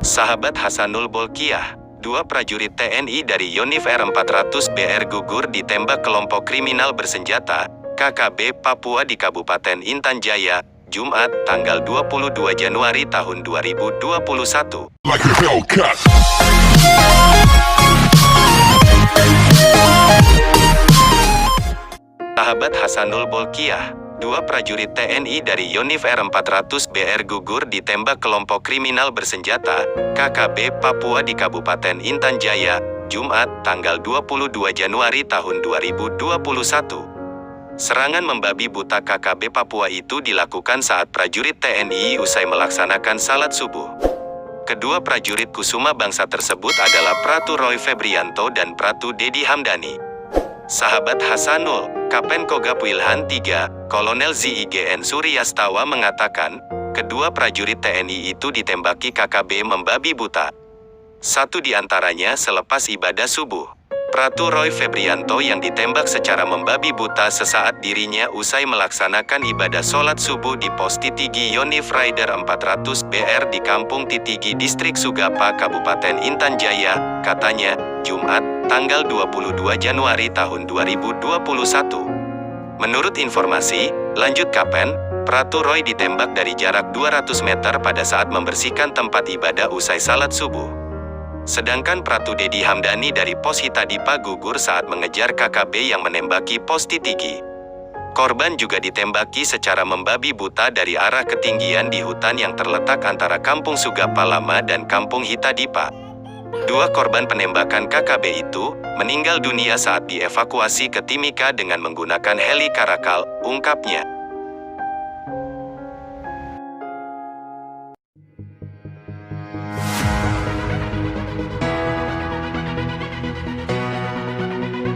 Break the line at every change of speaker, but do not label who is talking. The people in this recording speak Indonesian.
Sahabat Hasanul Bolkiah, dua prajurit TNI dari Yonif R400 BR gugur ditembak kelompok kriminal bersenjata, KKB Papua di Kabupaten Intan Jaya, Jumat, tanggal 22 Januari tahun 2021.
Like a Hellcat.
Sahabat Hasanul Bolkiah, dua prajurit TNI dari Yonif R400 BR gugur ditembak kelompok kriminal bersenjata, KKB Papua di Kabupaten Intan Jaya, Jumat, tanggal 22 Januari tahun 2021. Serangan membabi buta KKB Papua itu dilakukan saat prajurit TNI usai melaksanakan salat subuh. Kedua prajurit Kusuma Bangsa tersebut adalah Pratu Roy Febrianto dan Pratu Dedi Hamdani. Sahabat Hasanul, Kapten Kogab Wilhan III, Kolonel ZIGN Suryastawa mengatakan, kedua prajurit TNI itu ditembaki KKB membabi buta. Satu di antaranya selepas ibadah subuh. Pratu Roy Febrianto yang ditembak secara membabi buta sesaat dirinya usai melaksanakan ibadah sholat subuh di pos Titigi Yonif Rider 400 BR di Kampung Titigi Distrik Sugapa Kabupaten Intan Jaya, katanya, Jumat, tanggal 22 Januari tahun 2021. Menurut informasi, lanjut Kapten, Pratu Roy ditembak dari jarak 200 meter pada saat membersihkan tempat ibadah usai salat subuh. Sedangkan Pratu Dedi Hamdani dari pos Hitadipa gugur saat mengejar KKB yang menembaki pos Titigi. Korban juga ditembaki secara membabi buta dari arah ketinggian di hutan yang terletak antara Kampung Sugapa Lama dan Kampung Hitadipa. Dua korban penembakan KKB itu meninggal dunia saat dievakuasi ke Timika dengan menggunakan heli Karakal, ungkapnya.